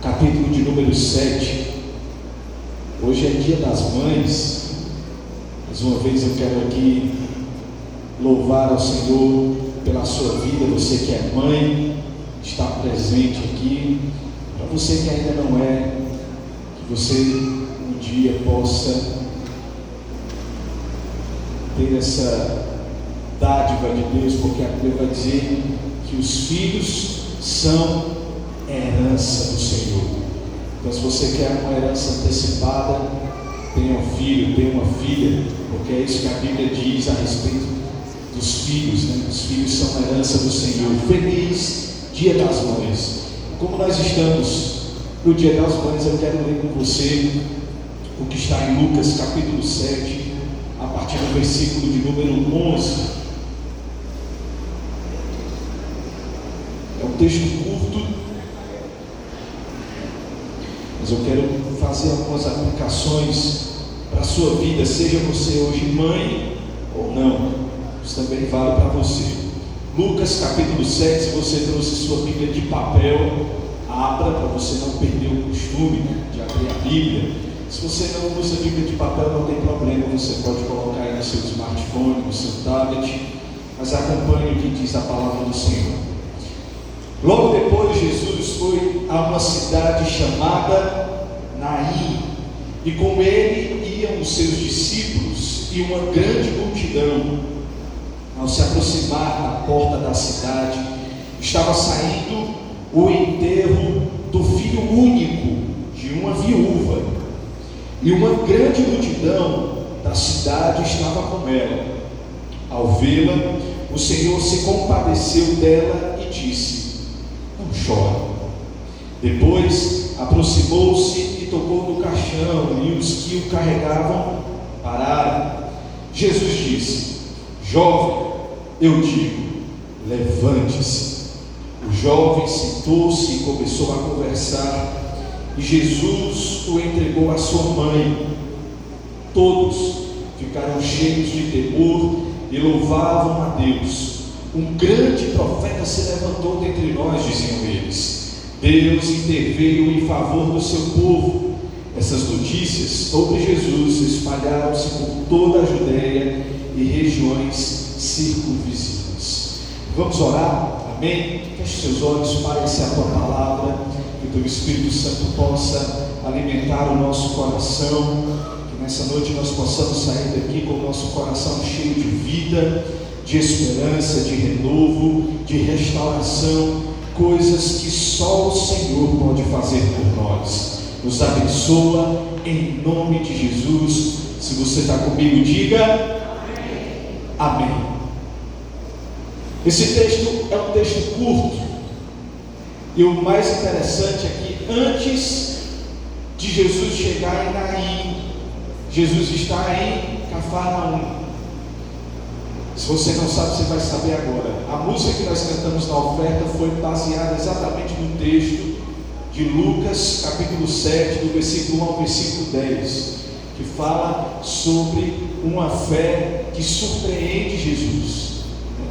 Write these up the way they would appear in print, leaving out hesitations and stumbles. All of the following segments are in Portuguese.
capítulo de número 7. Hoje é dia das mães. Mais uma vez eu quero aqui louvar ao Senhor pela sua vida. Você que é mãe, está presente aqui. Para você que ainda não é, que você um dia possa ter essa dádiva de Deus, porque a Bíblia vai dizer que os filhos são herança do Senhor. Então, se você quer uma herança antecipada, tenha um filho, tenha uma filha, porque é isso que a Bíblia diz a respeito dos filhos, né? Os filhos são herança do Senhor. Feliz Dia das Mães. Como nós estamos no Dia das Mães, eu quero ler com você o que está em Lucas capítulo 7, a partir do versículo de número 11. É um texto curto, mas eu quero fazer algumas aplicações para a sua vida, seja você hoje mãe ou não. Isso também vale para você. Lucas capítulo 7, se você trouxe sua Bíblia de papel, abra para você não perder o costume de abrir a Bíblia. Se você não usa a Bíblia de papel, não tem problema, você pode colocar aí no seu smartphone, no seu tablet, mas acompanhe o que diz a palavra do Senhor. Logo depois, Jesus foi a uma cidade chamada Naim, e com ele iam os seus discípulos e uma grande multidão. Ao se aproximar da porta da cidade, estava saindo o enterro do filho único de uma viúva, e uma grande multidão da cidade estava com ela. Ao vê-la, o Senhor se compadeceu dela e disse: não chore. Depois aproximou-se e tocou no caixão, e os que o carregavam pararam. Jesus disse: jovem, eu digo, levante-se. O jovem sentou-se e começou a conversar, e Jesus o entregou à sua mãe. Todos ficaram cheios de temor e louvavam a Deus. Um grande profeta se levantou dentre nós, diziam eles. Deus interveio em favor do seu povo. Essas notícias sobre Jesus espalharam-se por toda a Judeia e regiões circunvizinhas. Vamos orar? Amém? Feche seus olhos, Pai, essa é a tua palavra, que o teu Espírito Santo possa alimentar o nosso coração, que nessa noite nós possamos sair daqui com o nosso coração cheio de vida, de esperança, de renovo, de restauração, coisas que só o Senhor pode fazer por nós. Nos abençoa em nome de Jesus. Se você está comigo, diga amém. Amém. Esse texto é um texto curto, e o mais interessante é que antes de Jesus chegar em Naim, Jesus está em Cafarnaum. Se você não sabe, você vai saber agora. A música que nós cantamos na oferta foi baseada exatamente no texto de Lucas capítulo 7, do versículo 1 ao versículo 10, que fala sobre uma fé que surpreende Jesus.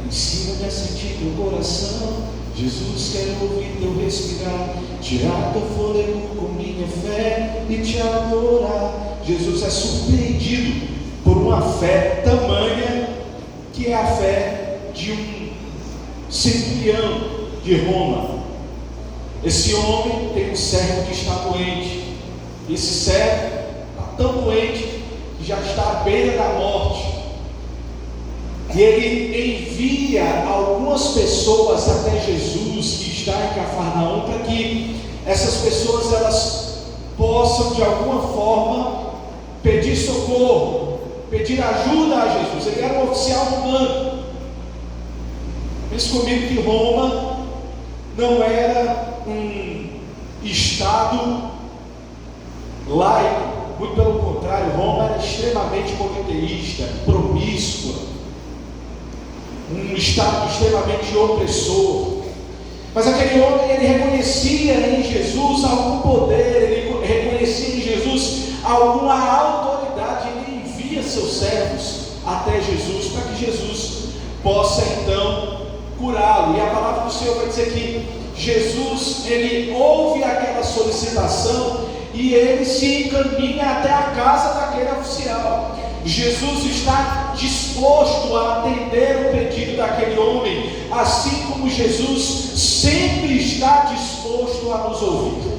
Ensina-me a sentir teu coração, Jesus, quero ouvir teu respirar, tirar teu fôlego com minha fé e te adorar. Jesus é surpreendido por uma fé tamanha, que é a fé de um centurião de Roma. Esse homem tem um servo que está doente. Esse servo está tão doente que já está à beira da morte. E ele envia algumas pessoas até Jesus, que está em Cafarnaum, para que essas pessoas elas possam de alguma forma pedir socorro, pedir ajuda a Jesus. Ele era um oficial romano. Pense comigo que Roma não era um estado laico, muito pelo contrário, Roma era extremamente politeísta, promíscua, um estado extremamente opressor. Mas aquele homem, ele reconhecia em Jesus algum poder, ele reconhecia em Jesus alguma autoridade. Ele envia seus servos até Jesus, para que Jesus possa então curá-lo. E a palavra do Senhor vai dizer que Jesus, ele ouve aquela solicitação solicitação e ele se encaminha até a casa daquele oficial. Jesus está disposto a atender o pedido daquele homem, assim como Jesus sempre está disposto a nos ouvir.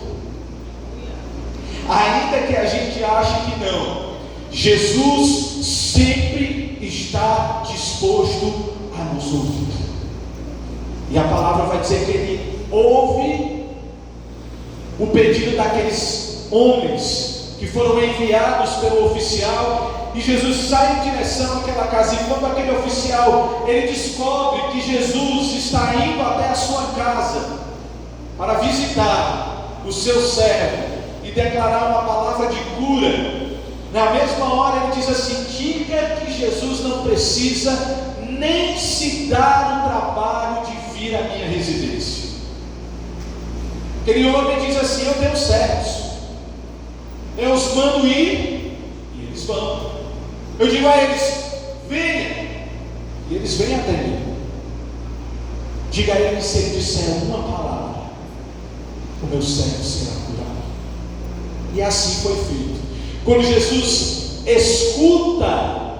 Ainda que a gente ache que não, Jesus sempre está disposto a nos ouvir. E a palavra vai dizer que ele ouve o pedido daqueles homens que foram enviados pelo oficial, e Jesus sai em direção àquela casa. E quando aquele oficial ele descobre que Jesus está indo até a sua casa para visitar o seu servo e declarar uma palavra de cura, na mesma hora ele diz assim: diga que Jesus não precisa nem se dar o trabalho de vir à minha residência. Aquele homem diz assim: eu tenho servos, eu os mando ir e eles vão. Eu digo a eles: venha, e eles vêm até mim. Diga a eles: se ele disser uma palavra, o meu servo será curado. E assim foi feito. Quando Jesus escuta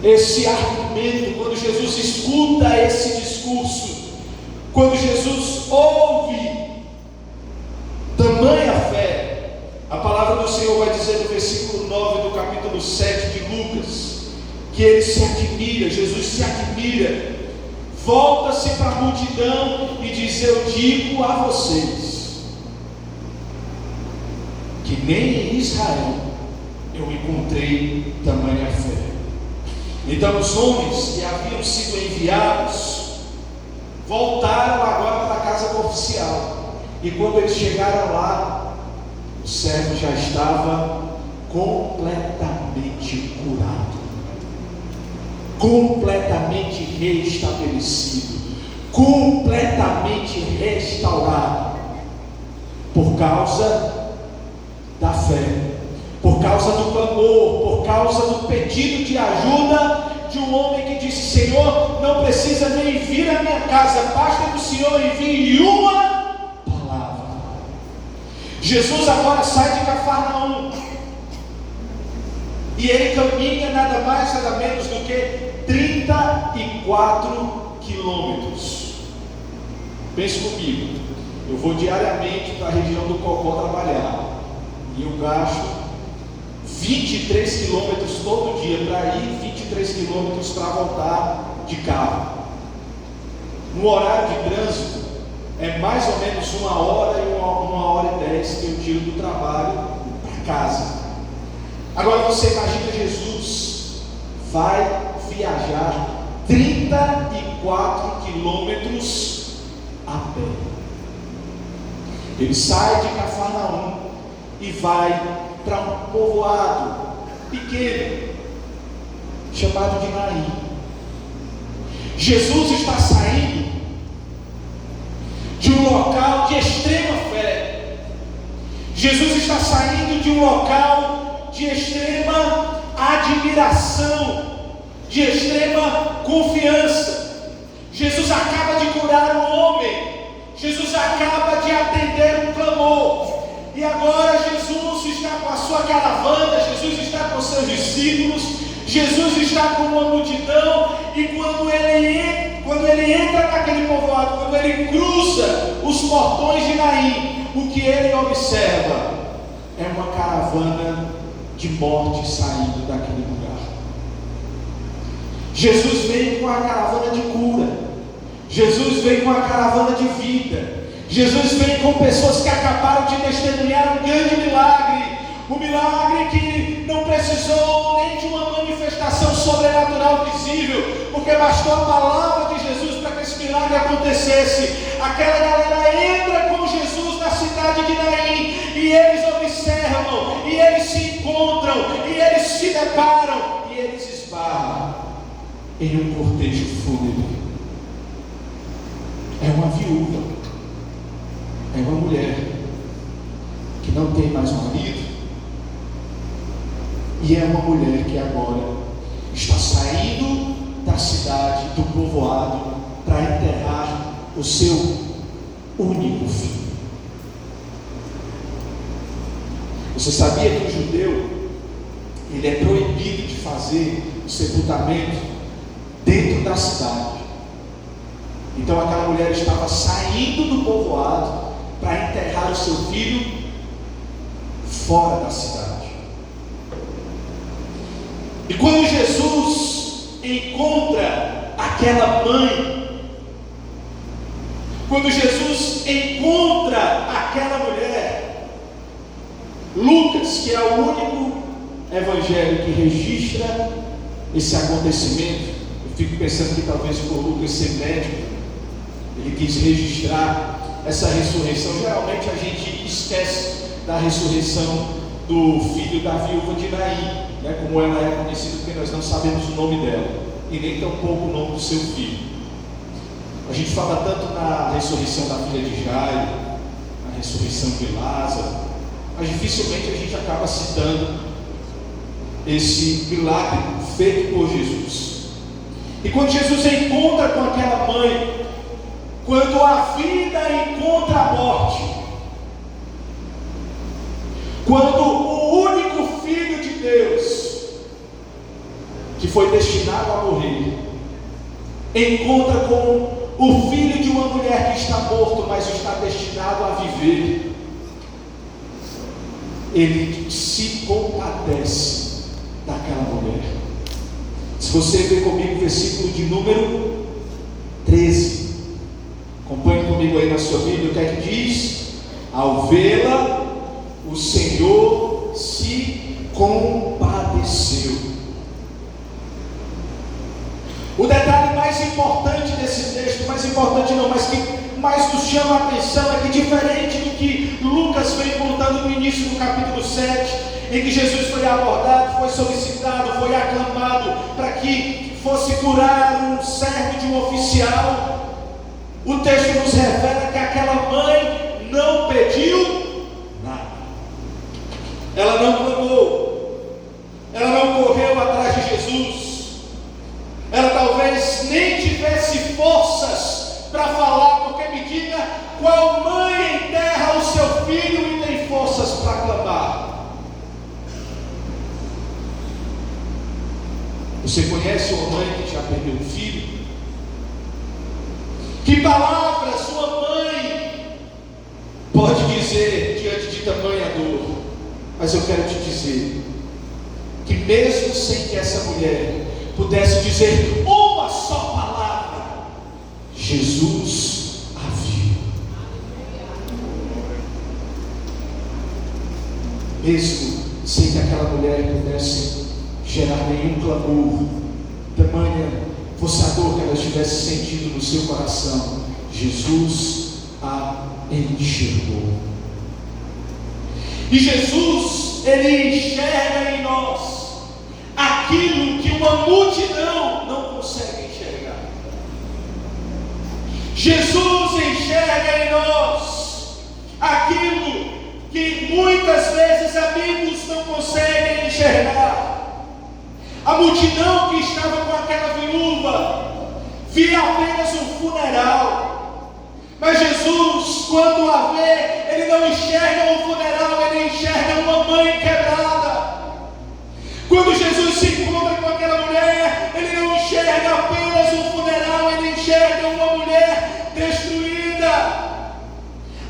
esse argumento, quando Jesus escuta esse discurso, quando Jesus ouve tamanha fé, a palavra do Senhor vai dizer no versículo 9 do capítulo 7 de Lucas, que ele se admira, Jesus se admira, volta-se para a multidão e diz: eu digo a vocês que nem em Israel eu encontrei tamanha fé. Então os homens que haviam sido enviados voltaram agora para a casa do oficial, e quando eles chegaram lá, o servo já estava completamente curado, completamente restabelecido, completamente restaurado, por causa da fé, por causa do clamor, por causa do pedido de ajuda de um homem que disse: Senhor, não precisa nem vir à minha casa, basta que o Senhor envie uma palavra. Jesus agora sai de Cafarnaum e ele caminha nada mais nada menos do que 34 quilômetros. Pense comigo, eu vou diariamente para a região do Cocó trabalhar e eu gasto 23 quilômetros todo dia para ir, 23 quilômetros para voltar de carro. No horário de trânsito é mais ou menos 1 hora e 1h10 que eu tiro do trabalho para casa. Agora você imagina, Jesus vai viajar 34 quilômetros a pé. Ele sai de Cafarnaum e vai para um povoado pequeno chamado de Naim. Jesus está saindo de um local de extrema fé. Jesus está saindo de um local de extrema admiração, de extrema confiança. Jesus acaba de curar um homem, Jesus acaba de atender um clamor, e agora Jesus está com a sua caravana, Jesus está com os seus discípulos, Jesus está com uma multidão, e quando ele entra naquele povoado, quando ele cruza os portões de Naim, o que ele observa é uma caravana de morte saindo daquele lugar. Jesus veio com a caravana de cura, Jesus veio com a caravana de vida, Jesus vem com pessoas que acabaram de testemunhar um grande milagre, um milagre que não precisou nem de uma manifestação sobrenatural visível, porque bastou a palavra de Jesus para que esse milagre acontecesse. Aquela galera entra com Jesus na cidade de Naim, e eles observam, e eles se encontram, e eles se deparam, e eles esbarram em um cortejo fúnebre. É uma viúva, é uma mulher que não tem mais marido, e é uma mulher que agora está saindo da cidade, do povoado, para enterrar o seu único filho. Você sabia que o judeu, ele é proibido de fazer o sepultamento dentro da cidade? Então aquela mulher estava saindo do povoado para enterrar o seu filho fora da cidade. E quando Jesus encontra aquela mãe, quando Jesus encontra aquela mulher, Lucas, que é o único evangelho que registra esse acontecimento, eu fico pensando que talvez por Lucas ser médico, ele quis registrar essa ressurreição. Geralmente a gente esquece da ressurreição do filho da viúva de Naim, né? Como ela é conhecida, porque nós não sabemos o nome dela e nem tampouco o nome do seu filho. A gente fala tanto na ressurreição da filha de Jairo, na ressurreição de Lázaro, mas dificilmente a gente acaba citando esse milagre feito por Jesus. E quando Jesus encontra com aquela mãe, quando a vida encontra a morte, quando o único Filho de Deus, que foi destinado a morrer, encontra com o filho de uma mulher que está morto, mas está destinado a viver, ele se compadece daquela mulher. Se você ver comigo o versículo de número 13, acompanhe comigo aí na sua Bíblia, o que é que diz? Ao vê-la, o Senhor se compadeceu. O detalhe mais importante desse texto, mais importante não, mas que mais nos chama a atenção, é que diferente do que Lucas vem contando no início do capítulo 7, em que Jesus foi abordado, foi solicitado, foi aclamado para que fosse curar um servo de um oficial, o texto nos revela que aquela mãe não pediu nada. Ela não clamou, ela não correu atrás de Jesus, ela talvez nem tivesse forças para falar, porque me diga qual mãe enterra o seu filho e tem forças para clamar. Você conhece uma mãe que já perdeu um filho? Que palavra sua mãe pode dizer diante de tamanha dor? Mas eu quero te dizer que mesmo sem que essa mulher pudesse dizer uma só palavra, Jesus a viu. Mesmo sem que aquela mulher pudesse gerar nenhum clamor, tamanha fosse a dor que ela estivesse sentindo no seu coração, Jesus a enxergou. E Jesus, ele enxerga em nós aquilo que uma multidão não consegue enxergar. Jesus enxerga em nós aquilo que muitas vezes amigos não conseguem enxergar. A multidão que estava com aquela viúva via apenas um funeral, mas Jesus, quando a vê, ele não enxerga um funeral, ele enxerga uma mãe quebrada. Quando Jesus se encontra com aquela mulher, ele não enxerga apenas um funeral, ele enxerga uma mulher destruída.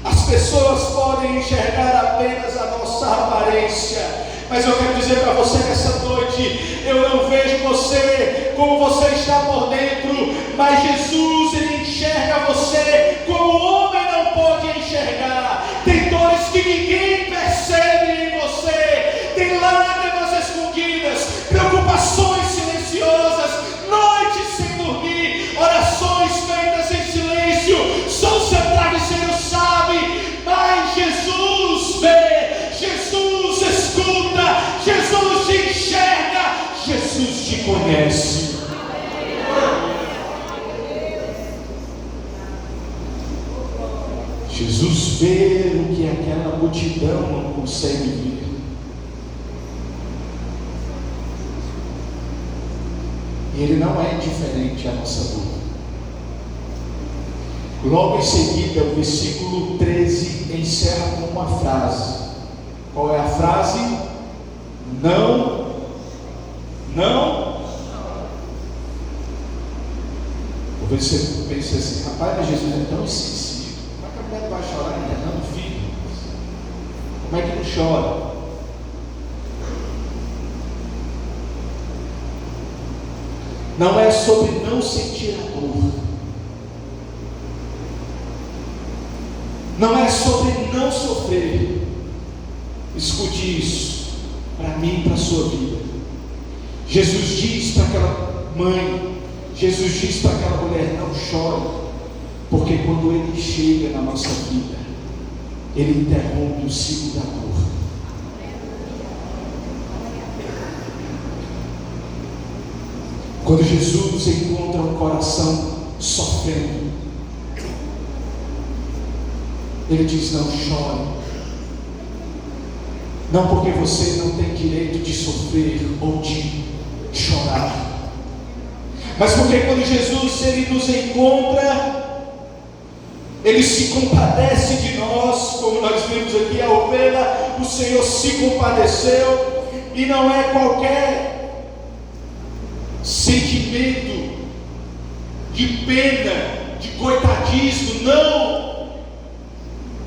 As pessoas podem enxergar apenas a nossa aparência, mas eu quero dizer para você nessa noite, eu não vejo você como você está por dentro, mas Jesus, ele enxerga você como o homem não pode enxergar. Tem dores que ninguém percebe em você, tem lágrimas escondidas, preocupações silenciosas, noites sem dormir, orações feitas em silêncio, só o seu travesseiro sabe, mas Jesus vê, Jesus escuta, Jesus te enxerga, Jesus te conhece. Jesus vê o que aquela multidão não consegue ver. E ele não é indiferente à nossa dor. Logo em seguida, o versículo 13 encerra com uma frase: Qual é a frase? Não. Talvez você pense assim, rapaz, mas Jesus é tão sensível. Como é que a mulher vai chorar internando o filho? Como é que não chora? Não é sobre não sentir a dor. Não é sobre não sofrer. Escute isso, para mim e para a sua vida. Jesus diz para aquela mãe, Jesus diz para aquela mulher: não chore, porque quando Ele chega na nossa vida, Ele interrompe o ciclo da dor. Quando Jesus encontra um coração sofrendo, Ele diz: não chore. Não porque você não tem direito de sofrer ou de chorar, mas porque quando Jesus Ele nos encontra, Ele se compadece de nós, como nós vimos aqui, a ovelha, o Senhor se compadeceu, e não é qualquer sentimento de pena, de coitadismo, não.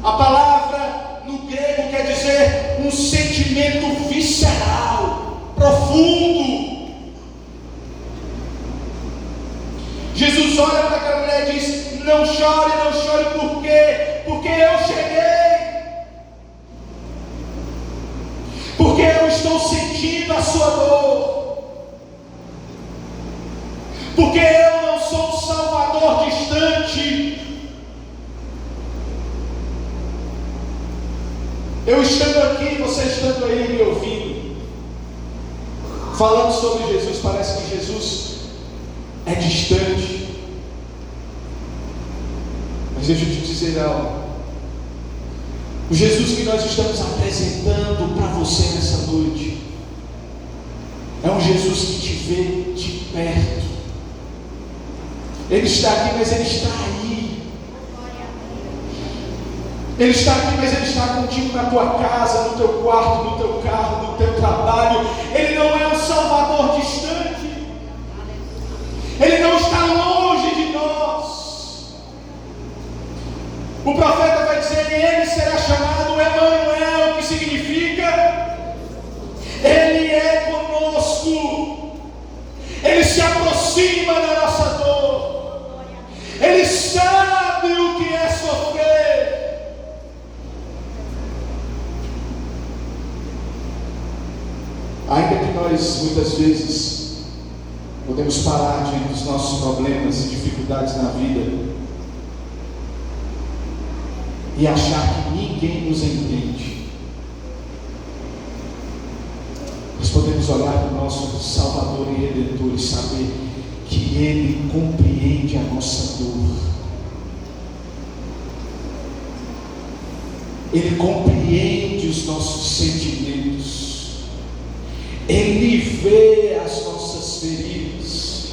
A palavra no grego quer dizer um sentimento visceral, profundo. Jesus olha para aquela mulher e diz: não chore, por quê? Porque eu cheguei, porque eu estou sentindo a sua dor, porque eu não sou um Salvador distante. Eu estando aqui, você estando aí me ouvindo, falando sobre Jesus, parece que Jesus é distante. Mas deixa eu te dizer algo. O Jesus que nós estamos apresentando para você nessa noite é um Jesus que te vê de perto. Ele está aqui, mas Ele está aí. Ele está aqui, mas Ele está contigo na tua casa, no teu quarto, no teu carro, no teu trabalho. Ele não é um Salvador distante. Ele não está longe de nós. O profeta vai dizer: Ele será chamado Emanuel, que significa Ele é conosco. Ele se aproxima da nossa dor. Ele sabe o que é sofrer. Ainda que nós muitas vezes podemos parar diante dos nossos problemas e dificuldades na vida e achar que ninguém nos entende, nós podemos olhar para o nosso Salvador e Redentor e saber que Ele compreende a nossa dor. Ele compreende os nossos sentimentos. Ele vê as nossas feridas.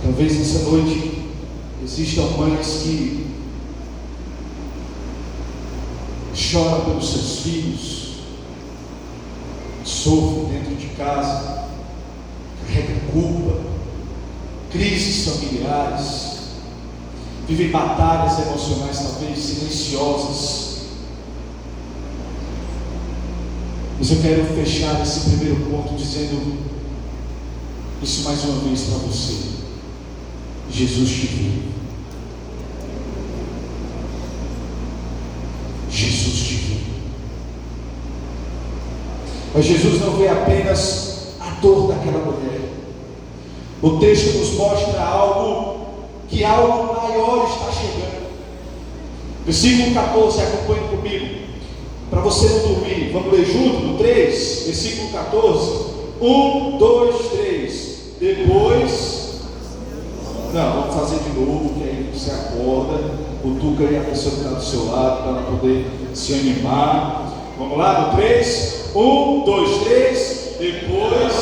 Talvez nessa noite existam mães que choram pelos seus filhos, sofrem dentro de casa, carregam culpa, crises familiares, vivem batalhas emocionais talvez silenciosas. Mas eu quero fechar esse primeiro ponto dizendo isso mais uma vez para você: Jesus te viu. Jesus te viu. Mas Jesus não vê apenas a dor daquela mulher. O texto nos mostra que algo maior está chegando. Versículo 14, acompanhe comigo, para você não dormir. Vamos ler junto no 3, versículo 14. 1, 2, 3. Depois, não, vamos fazer de novo, que aí você acorda, cutuca aí a pessoa que está do seu lado, para ela poder se animar. Vamos lá, no 3, 1, 2, 3. Depois,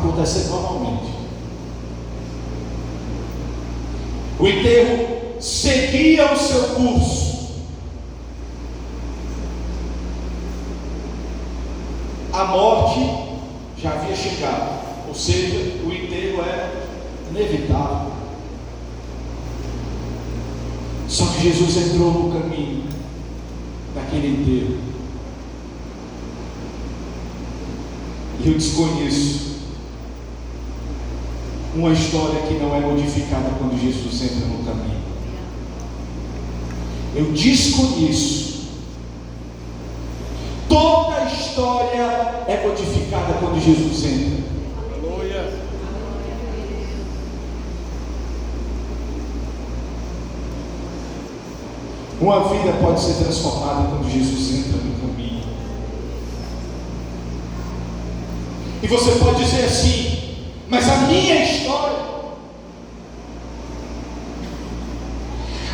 acontecendo normalmente. O enterro seguia o seu curso. A morte já havia chegado, ou seja, o enterro era inevitável. Só que Jesus entrou no caminho daquele enterro. E eu desconheço uma história que não é modificada quando Jesus entra no caminho. Eu desconheço. Toda a história é modificada quando Jesus entra. Aleluia. Uma vida pode ser transformada quando Jesus entra no caminho. E você pode dizer assim: mas a minha história.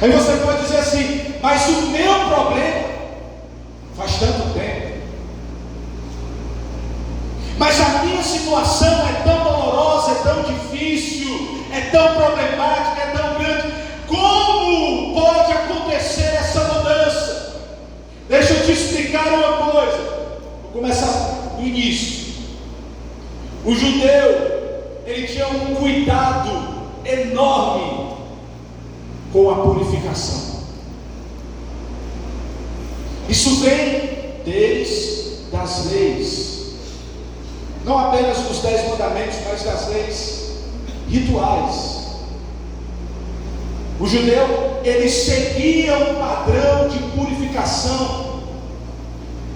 Aí você pode dizer assim: mas o meu problema faz tanto tempo. Mas a minha situação é tão dolorosa, é tão difícil, é tão problemática, é tão grande. Como pode acontecer essa mudança? Deixa eu te explicar uma coisa. Vou começar do início. O judeu, ele tinha um cuidado enorme com a purificação. Isso vem desde as leis. Não apenas dos 10 mandamentos, mas das leis rituais. O judeu, ele seguia um padrão de purificação.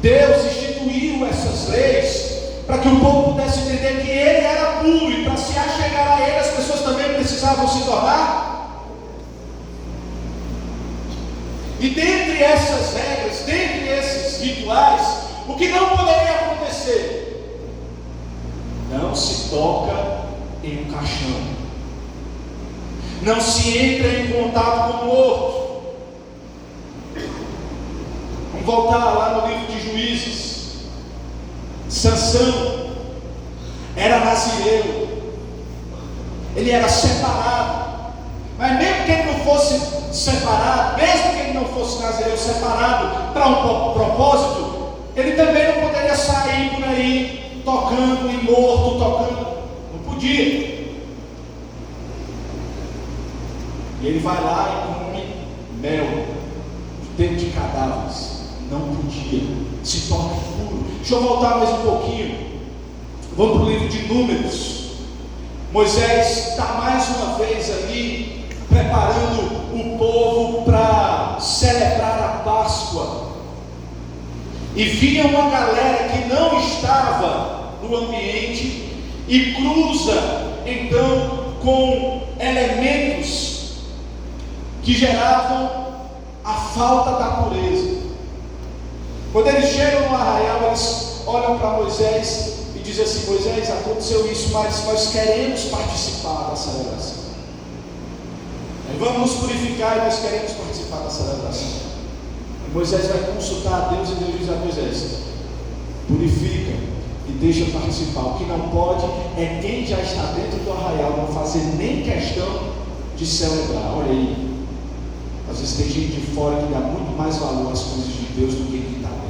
Deus instituiu essas leis para que o povo pudesse entender que ele era puro, e para se achegar a ele, as pessoas também precisavam se tornar. E dentre essas regras, dentre esses rituais, o que não poderia acontecer? Não se toca em um caixão, não se entra em contato com o morto. Vamos voltar lá no livro de Juízes. Sansão era nazireu, ele era separado, mas mesmo que ele não fosse separado, mesmo que ele não fosse nazireu separado para um propósito, ele também não poderia sair por aí tocando em morto, não podia. E ele vai lá e come mel dentro de cadáveres, não podia, se torna puro. Deixa eu voltar mais um pouquinho, vamos para o livro de Números. Moisés está mais uma vez ali, preparando o povo para celebrar a Páscoa. E vinha uma galera que não estava no ambiente e cruza então com elementos que geravam a falta da pureza. Quando eles chegam no arraial, eles olham para Moisés e dizem assim: Moisés, aconteceu isso, mas nós queremos participar da celebração. Vamos nos purificar e nós queremos participar da celebração. Moisés vai consultar a Deus e Deus diz a Moisés: purifica e deixa participar. O que não pode é quem já está dentro do arraial não fazer nem questão de celebrar. Olha aí, às vezes tem gente de fora que dá muito mais valor às coisas de Deus do que quem está dentro.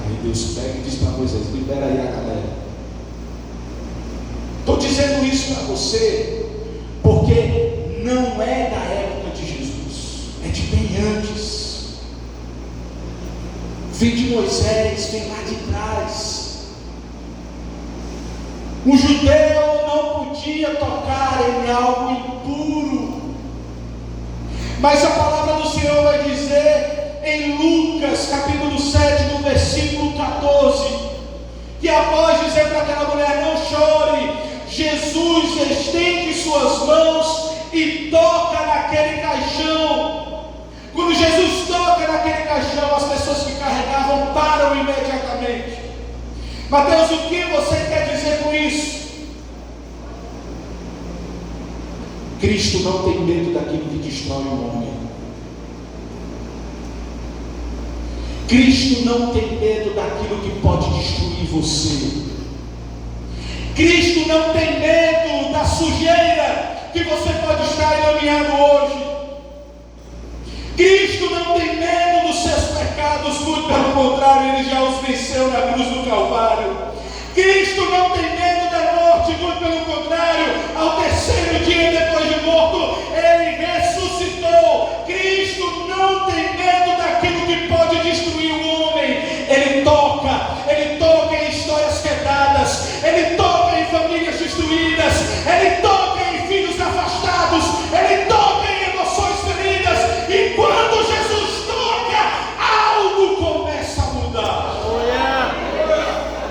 Aí Deus pega e diz para Moisés: libera aí a galera. Estou dizendo isso para você porque não é da época de Jesus, é de bem antes. Vem de Moisés, vem lá de trás. O judeu não podia tocar em algo impuro, mas a palavra do Senhor vai dizer em Lucas capítulo 7, no versículo 14, que após dizer para aquela mulher: não chore, Jesus estende suas mãos e toca naquele caixão. Quando Jesus toca naquele caixão, as pessoas que carregavam param imediatamente. Mateus, o que você quer dizer com isso? Cristo não tem medo daquilo que destrói o homem. Cristo não tem medo daquilo que pode destruir você. Cristo não tem medo da sujeira que você pode estar encaminhando hoje. Cristo não tem medo dos seus pecados, muito pelo contrário, Ele já os venceu na cruz do Calvário. Cristo não tem medo da morte, muito pelo contrário, ao terceiro dia depois de morto, Ele ressuscitou. Cristo não tem medo daquilo que pode destruir o homem. Ele toca em histórias quebradas, Ele toca em famílias destruídas, Ele toca em filhos afastados, Ele toca em emoções feridas, e quando Jesus toca, algo começa a mudar.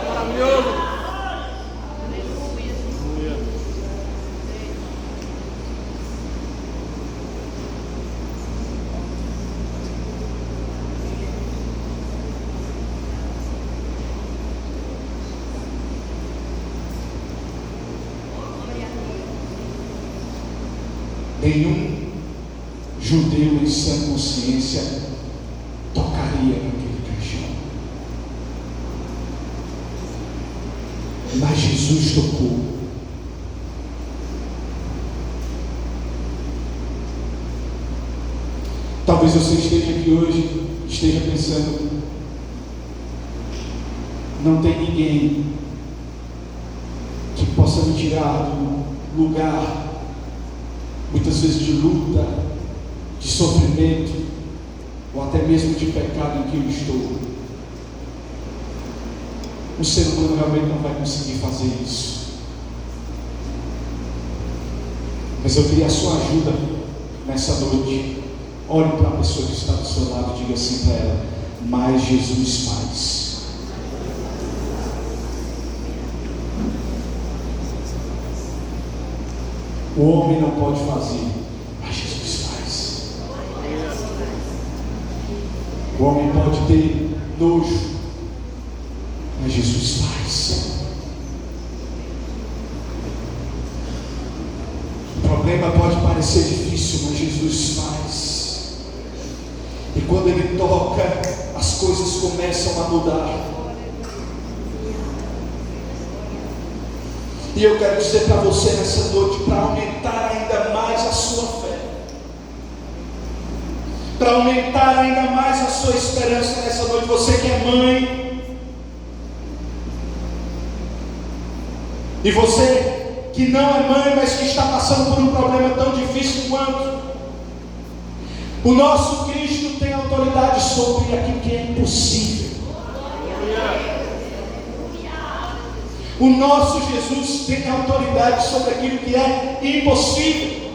Maravilhoso. Nenhum judeu em sã consciência tocaria naquele caixão, mas Jesus tocou. Talvez você esteja aqui hoje, esteja pensando: não tem ninguém que possa me tirar do lugar, muitas vezes de luta, de sofrimento, ou até mesmo de pecado em que eu estou. O ser humano realmente não vai conseguir fazer isso. Mas eu queria a sua ajuda nessa noite. Olhe para a pessoa que está do seu lado e diga assim para ela: mas Jesus faz. O homem não pode fazer, mas Jesus faz. O homem pode ter nojo, mas Jesus faz. O problema pode parecer difícil, mas Jesus faz. E quando Ele toca, as coisas começam a mudar. E eu quero dizer para você nessa noite, para aumentar ainda mais a sua fé, para aumentar ainda mais a sua esperança nessa noite, você que é mãe, e você que não é mãe, mas que está passando por um problema tão difícil quanto, o nosso Cristo tem autoridade sobre aquilo que é impossível. O nosso Jesus tem autoridade sobre aquilo que é impossível.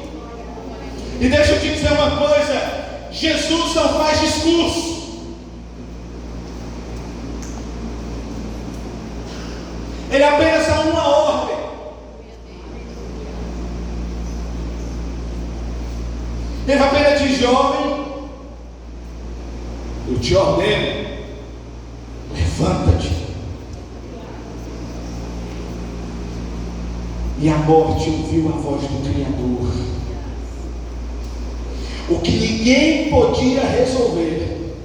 E deixa eu te dizer uma coisa: Jesus não faz discurso. Ele apenas dá uma ordem. Ele apenas diz: jovem, eu te ordeno, levanta-te. E a morte ouviu a voz do Criador. O que ninguém podia resolver,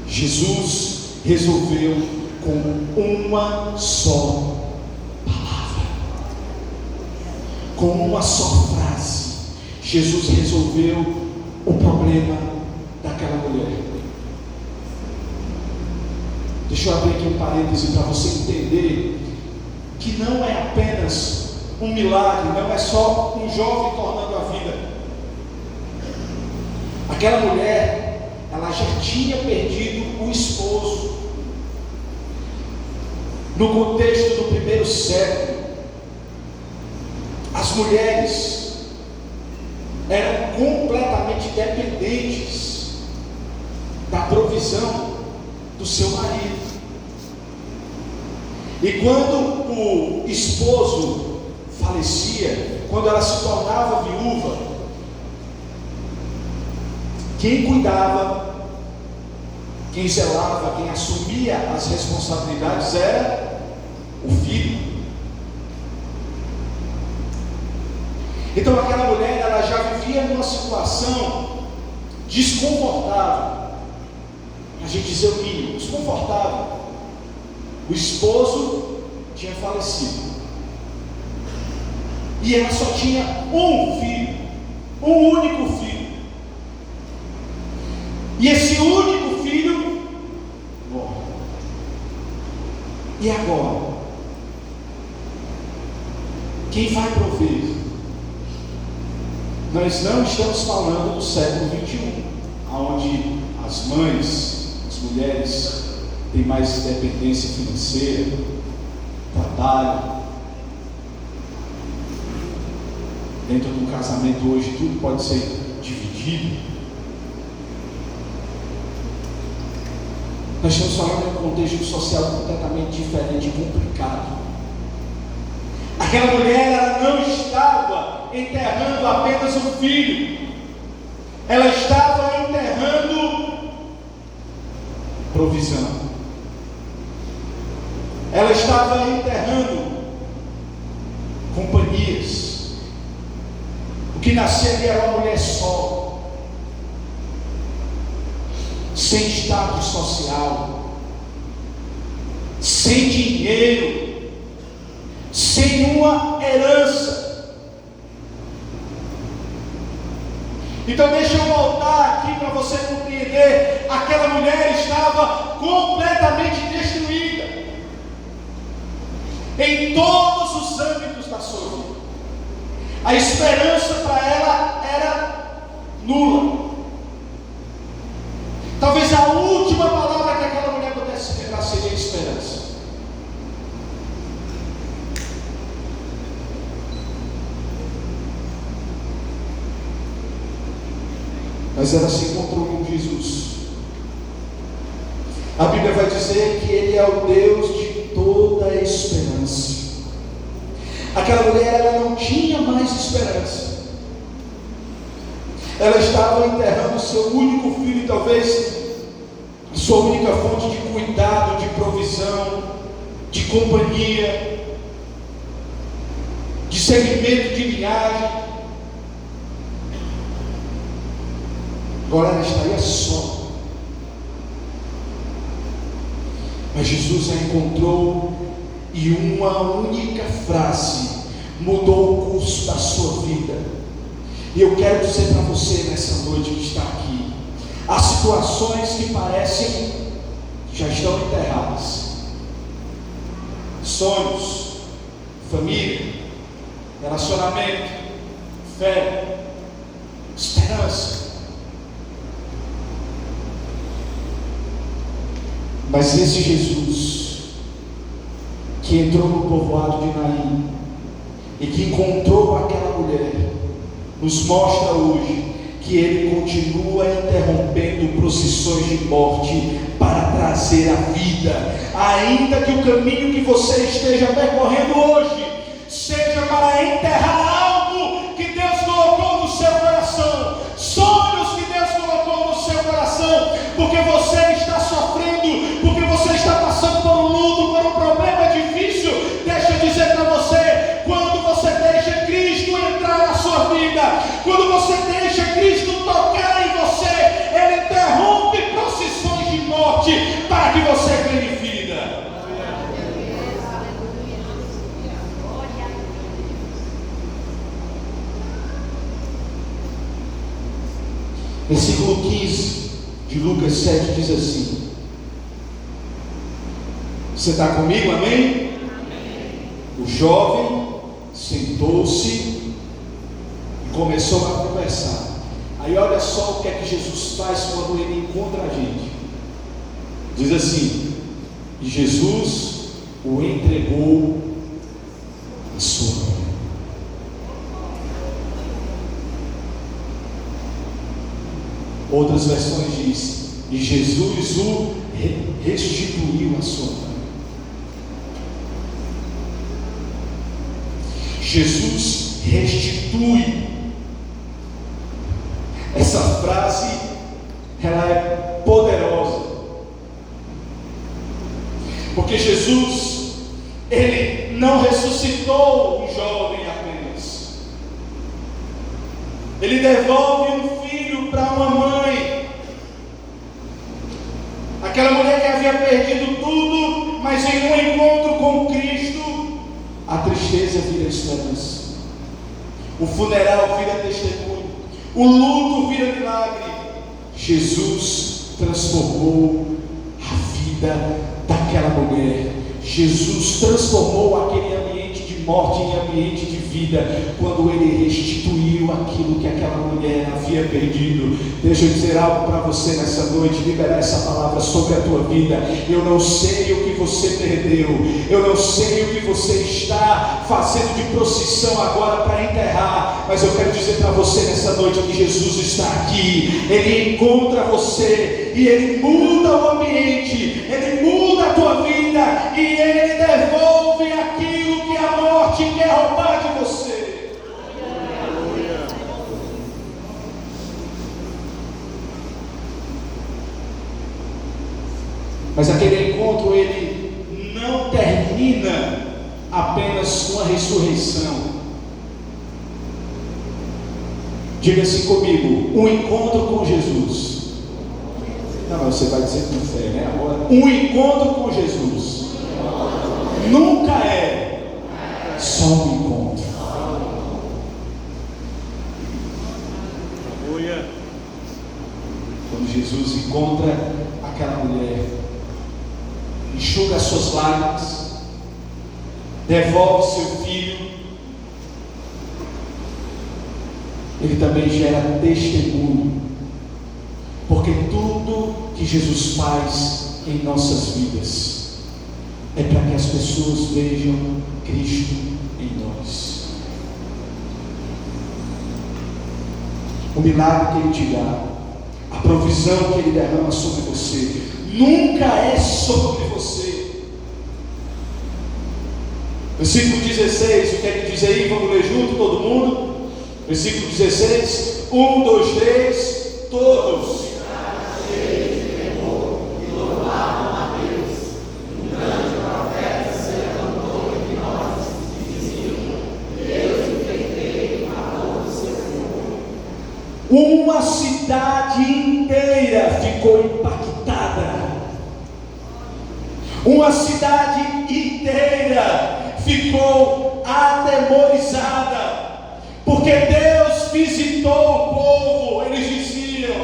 Jesus resolveu com uma só palavra, com uma só frase. Jesus resolveu o problema daquela mulher. Deixa eu abrir aqui um parêntese para você entender que não é apenas um milagre, não é só um jovem tornando a vida. Aquela mulher, ela já tinha perdido o esposo. No contexto do primeiro século, as mulheres eram completamente dependentes da provisão do seu marido. E quando o esposo falecia, quando ela se tornava viúva, quem cuidava, quem zelava, quem assumia as responsabilidades era o filho. Então aquela mulher, ela já vivia numa situação desconfortável, a gente dizer o mínimo, desconfortável. O esposo tinha falecido. E ela só tinha um filho, um único filho. E esse único filho morre. E agora? Quem vai prover? Nós não estamos falando do século 21, onde as mães, as mulheres têm mais dependência financeira, trabalho. Dentro de um casamento hoje tudo pode ser dividido. Nós estamos falando de um contexto social completamente diferente e complicado. Aquela mulher, ela não estava enterrando apenas um filho, ela estava enterrando provisão, ela estava enterrando companhias. O que nascia ali era uma mulher só, sem status social, sem dinheiro, sem uma herança. Então deixa eu voltar aqui para você compreender. Aquela mulher estava completamente destruída em todos os âmbitos da sua vida. A esperança para ela era nula. Talvez a última palavra que aquela mulher pudesse lembrar seria esperança. Mas ela se encontrou com Jesus. A Bíblia vai dizer que Ele é o Deus de toda a esperança. Aquela mulher, ela não tinha mais esperança. Ela estava enterrando o seu único filho, talvez a sua única fonte de cuidado, de provisão, de companhia, de segmento de linhagem. Agora ela estaria só. Mas Jesus a encontrou e uma única frase mudou o curso da sua vida. E eu quero dizer para você nessa noite que está aqui, as situações que parecem já estão enterradas, sonhos, família, relacionamento, fé, esperança. Mas esse Jesus que entrou no povoado de Naim e que encontrou aquela mulher, nos mostra hoje que Ele continua interrompendo procissões de morte para trazer a vida, ainda que o caminho que você esteja percorrendo hoje seja para enterrar algo que Deus colocou no seu coração, sonhos que Deus colocou no seu coração, porque você está sofrendo, porque você está passando por um luto, por um problema difícil. Deixa eu dizer para você, quando você deixa Cristo entrar na sua vida, quando você deixa Cristo tocar em você, Ele interrompe procissões de morte para que você ganhe vida. Versículo 15 de Lucas 7 diz assim: você está comigo, amém? O jovem sentou-se e começou a conversar. Aí olha só o que é que Jesus faz quando Ele encontra a gente. Diz assim: e Jesus o entregou à sua mãe. Outras versões diz: e Jesus o restituiu à sua mãe. Jesus restitui. Essa frase, ela é poderosa, porque Jesus, Ele não ressuscitou um jovem apenas, Ele devolve um filho para uma mãe. Aquela mulher que havia perdido tudo, mas em um encontro com Cristo, a tristeza vira esperança. O funeral vira testemunho. O luto vira milagre. Jesus transformou a vida daquela mulher. Jesus transformou aquele ambiente de morte em ambiente de vida, quando Ele restituiu aquilo que aquela mulher havia perdido. Deixa eu dizer algo para você nessa noite, liberar essa palavra sobre a tua vida. Eu não sei o que você perdeu, eu não sei o que você está fazendo de procissão agora para enterrar, mas eu quero dizer para você nessa noite que Jesus está aqui. Ele encontra você e Ele muda o ambiente, Ele muda a tua vida e Ele devolve aquilo que a morte quer roubar de você. Mas aquele encontro, ele não termina apenas com a ressurreição. Diga assim comigo: um encontro com Jesus. Não, mas você vai dizer com fé, né? Agora, um encontro com Jesus nunca é só um encontro. Quando Jesus encontra aquela mulher, enxuga as suas lágrimas, devolve seu filho, ele também gera testemunho, porque tudo que Jesus faz em nossas vidas é para que as pessoas vejam Cristo em nós. O milagre que Ele te dá, a provisão que Ele derrama sobre você, nunca é sobre você. Versículo 16, o que é que diz aí? Vamos ler junto, todo mundo? Versículo 16, 1, 2, 3, todos. Uma cidade inteira ficou impactada. Uma cidade inteira ficou atemorizada, porque Deus visitou o povo. Eles diziam: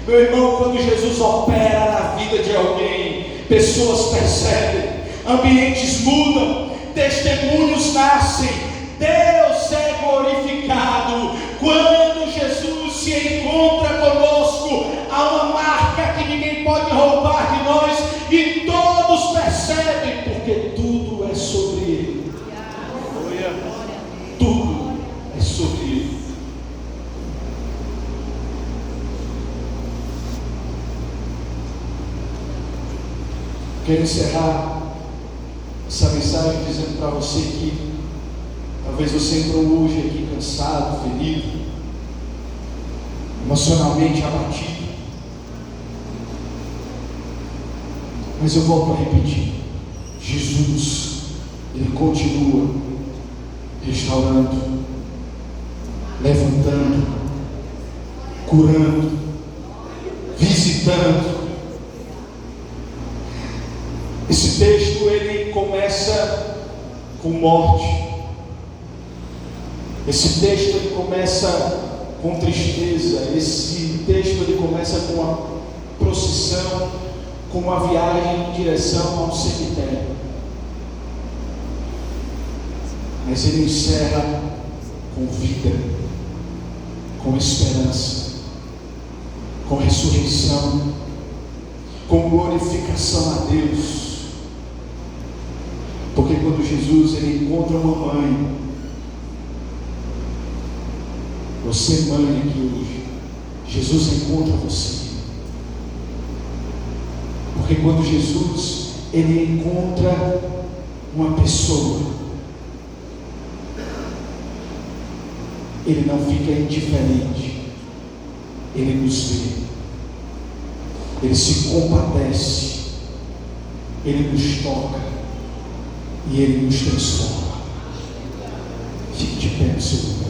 meu irmão, quando Jesus opera na vida de alguém, pessoas percebem, ambientes mudam, testemunhos nascem, Deus é glorificado. Quando Jesus se encontra conosco, há uma marca que ninguém pode roubar de nós, e todos percebem, porque tudo é sobre Ele. Tudo é sobre Ele. Quero encerrar essa mensagem dizendo para você que talvez você entrou hoje aqui cansado, ferido, emocionalmente abatido. Mas eu volto a repetir: Jesus, Ele continua restaurando, levantando, curando, visitando. Esse texto ele começa com morte. Esse texto ele começa com tristeza. Esse texto ele começa com uma procissão, com uma viagem em direção a um cemitério. Mas ele encerra com vida, com esperança, com ressurreição, com glorificação a Deus. Porque quando Jesus ele encontra uma mãe, você mãe aqui hoje, Jesus encontra você. Porque quando Jesus ele encontra uma pessoa, ele não fica indiferente, ele nos vê, ele se compadece, ele nos toca e ele nos transforma. Fique de pé no seu lugar.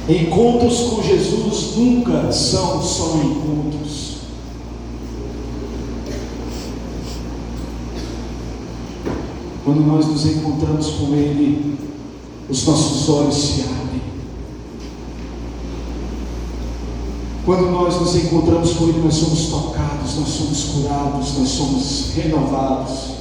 Encontros com Jesus nunca são só encontros. Quando nós nos encontramos com Ele, os nossos olhos se abrem. Quando nós nos encontramos com Ele, nós somos tocados, nós somos curados, nós somos renovados.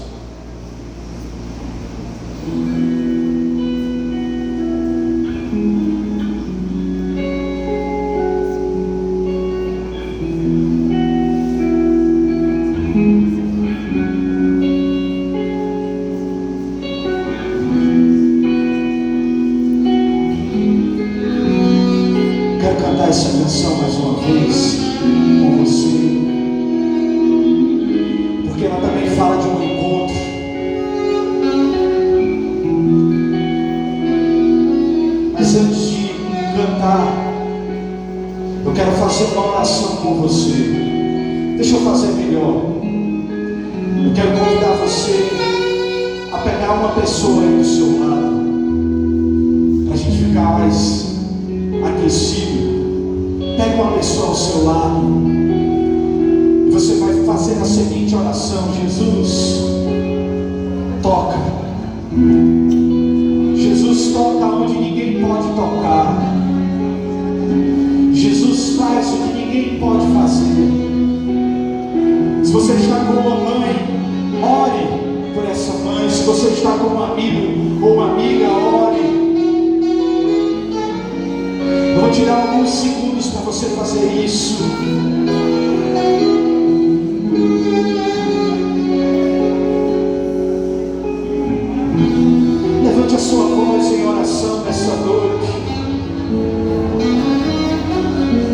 Levante a sua voz em oração nessa noite.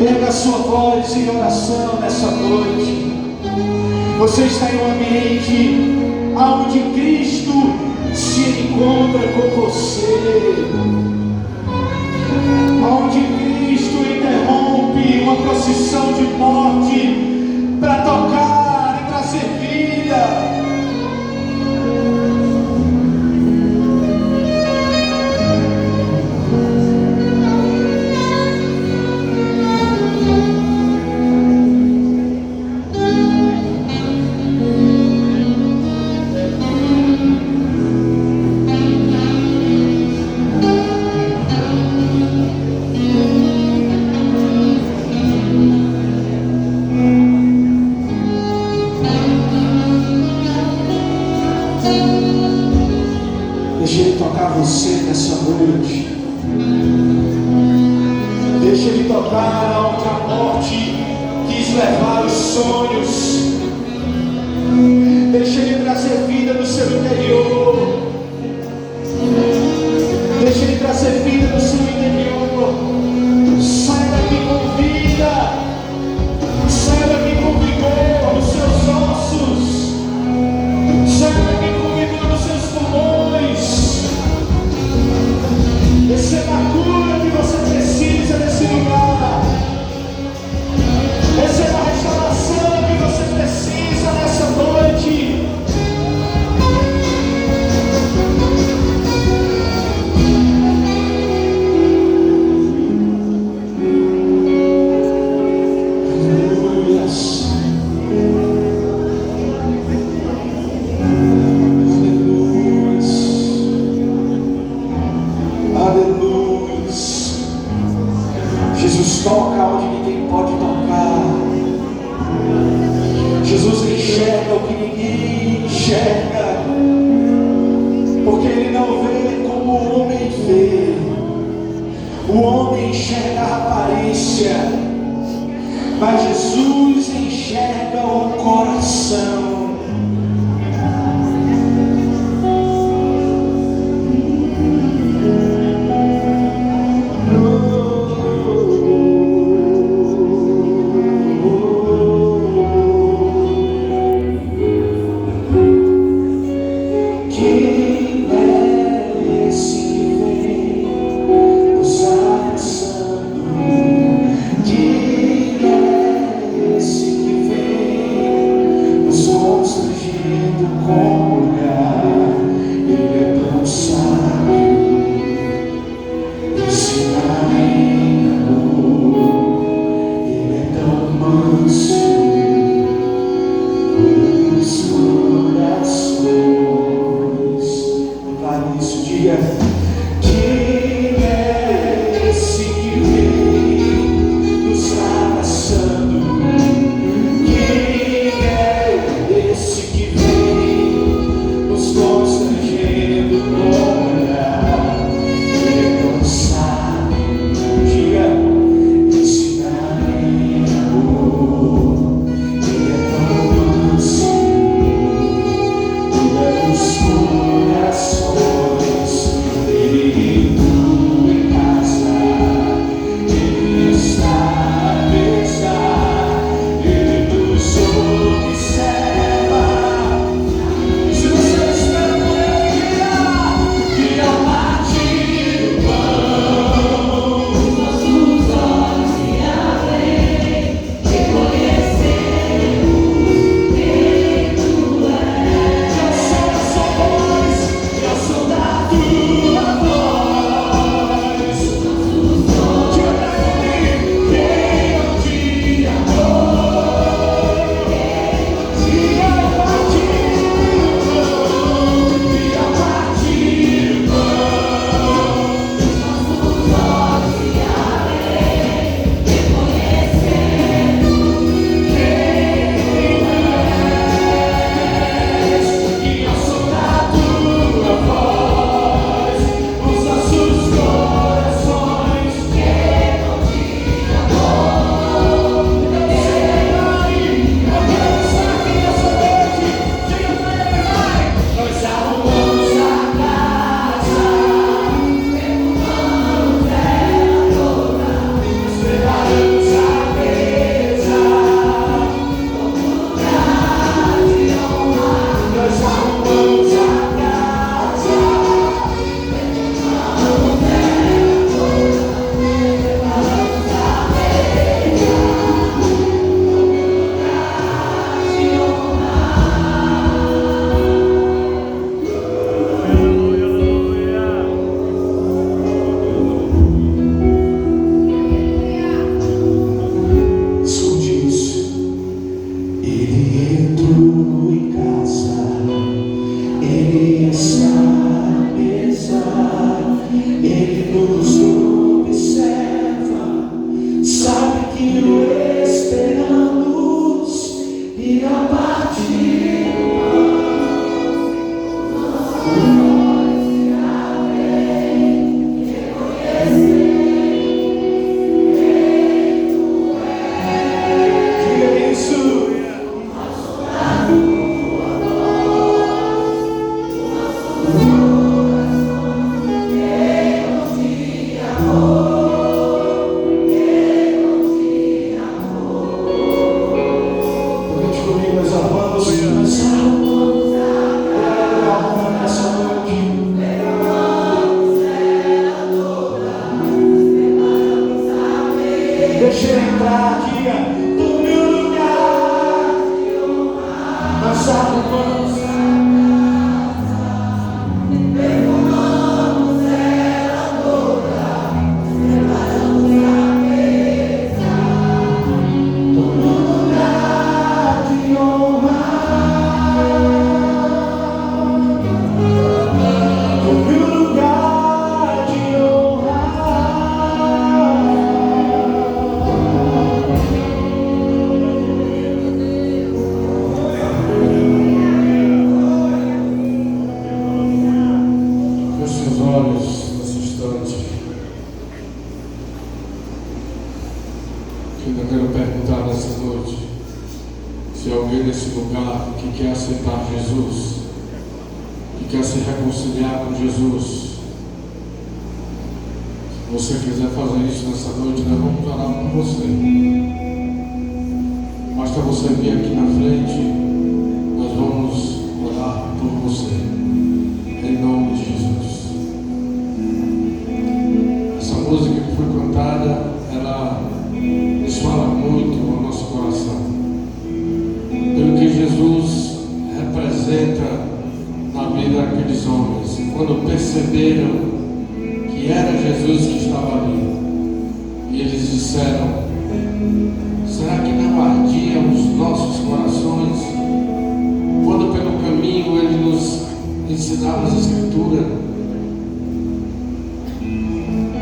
Erga a sua voz em oração nessa noite. Você está em um ambiente onde Cristo se encontra com você, onde Cristo interrompe uma procissão de morte para tocar e trazer vida. Você nessa noite, deixa Ele tocar aonde a morte quis levar os sonhos, deixa Ele trazer vida no seu interior, deixa Ele trazer vida no seu interior. Sai daqui com vida, sai daqui com vigor nos seus ossos, sai daqui com vida nos seus pulmões. Receba a cura que você precisa nesse lugar. Receba a restauração que você precisa nessa noite. Toca onde ninguém pode tocar. Jesus enxerga o que ninguém enxerga, porque Ele não vê como o homem vê. O homem enxerga a aparência, mas Jesus enxerga o coração. Quem é esse que vem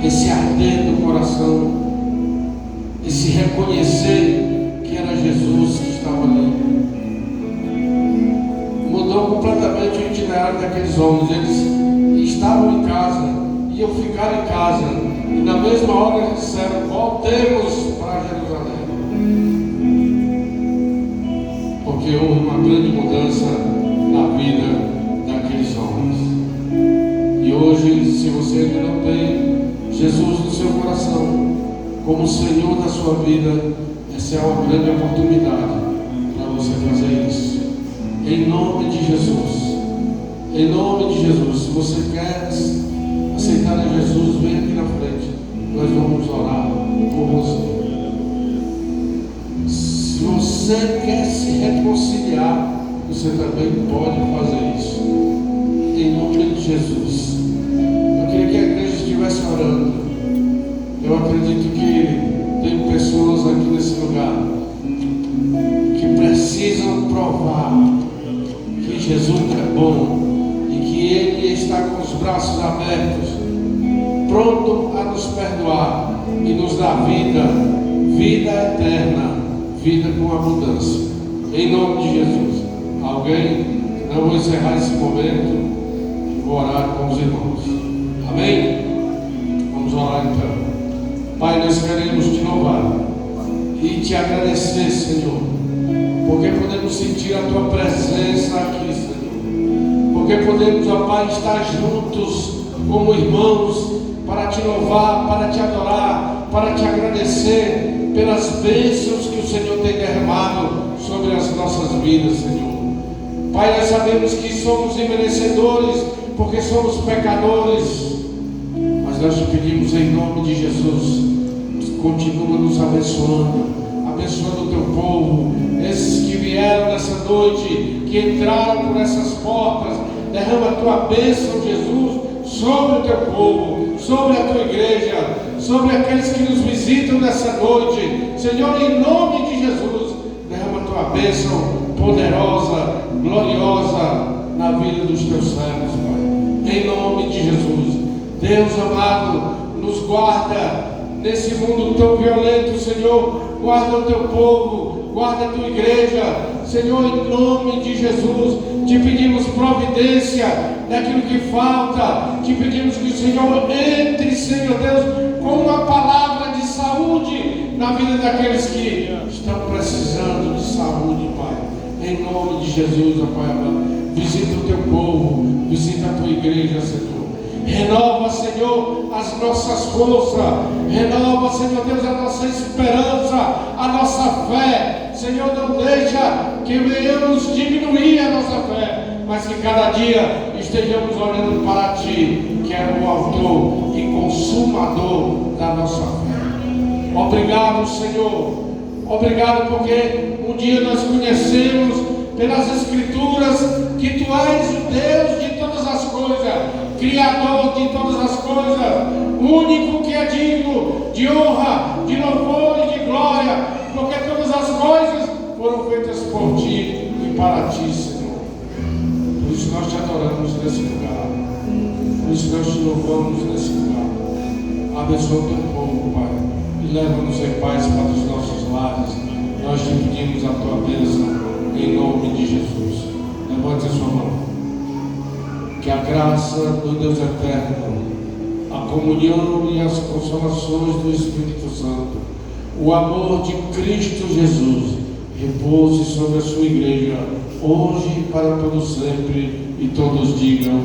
esse arder do coração, esse reconhecer que era Jesus que estava ali. Mudou completamente o itinerário daqueles homens. Eles estavam em casa, iam ficar em casa, e na mesma hora eles disseram: voltemos para Jerusalém. Porque houve uma grande mudança na vida daqueles homens. E hoje, se você ainda não tem Jesus no seu coração como Senhor da sua vida, essa é uma grande oportunidade para você fazer isso. Em nome de Jesus. Em nome de Jesus. Se você quer aceitar a Jesus, vem aqui na frente. Nós vamos orar por você. Se você quer se reconciliar, você também pode fazer isso. Em nome de Jesus. Eu queria que a igreja estivesse orando. Eu acredito que tem pessoas aqui nesse lugar que precisam provar que Jesus é bom e que Ele está com os braços abertos, pronto a nos perdoar e nos dar vida, vida eterna, vida com abundância. Em nome de Jesus. Alguém? Eu vou encerrar esse momento e vou orar com os irmãos. Amém? Vamos orar então. Pai, nós queremos te louvar e te agradecer, Senhor, porque podemos sentir a tua presença aqui, Senhor. Porque podemos, ó Pai, estar juntos como irmãos para te louvar, para te adorar, para te agradecer pelas bênçãos que o Senhor tem derramado sobre as nossas vidas, Senhor. Pai, nós sabemos que somos imerecedores, porque somos pecadores, mas nós te pedimos em nome de Jesus, continua nos abençoando, abençoando o teu povo, esses que vieram nessa noite, que entraram por essas portas. Derrama a tua bênção, Jesus, sobre o teu povo, sobre a tua igreja, sobre aqueles que nos visitam nessa noite. Senhor, em nome de Jesus, derrama a tua bênção poderosa, gloriosa na vida dos teus servos, Pai. Em nome de Jesus. Deus amado, nos guarda nesse mundo tão violento, Senhor. Guarda o teu povo, guarda a tua igreja, Senhor, em nome de Jesus. Te pedimos providência daquilo que falta. Te pedimos que o Senhor entre, Senhor Deus, com uma palavra de saúde na vida daqueles que estão precisando de saúde, Pai. Em nome de Jesus, ó Pai amado. Visita o teu povo, visita a tua igreja, Senhor. Renova, Senhor, as nossas forças. Renova, Senhor Deus, a nossa esperança, a nossa fé. Senhor, não deixa que venhamos diminuir a nossa fé, mas que cada dia estejamos olhando para Ti, que é o autor e consumador da nossa fé. Obrigado, Senhor. Obrigado porque um dia nós conhecemos pelas Escrituras que Tu és o Deus de todas as coisas, Criador de todas as coisas, único que é digno de honra, de louvor e de glória, porque todas as coisas foram feitas por Ti e para Ti, Senhor. Por isso nós Te adoramos nesse lugar, por isso nós Te louvamos nesse lugar. Abençoa o Teu povo, Pai, e leva-nos em paz para os nossos lares. Nós Te pedimos a Tua bênção em nome de Jesus. Levante a sua mão. Que a graça do Deus eterno, a comunhão e as consolações do Espírito Santo, o amor de Cristo Jesus, repouse sobre a sua igreja, hoje e para todo sempre, e todos digam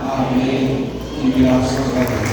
amém e graças a Deus.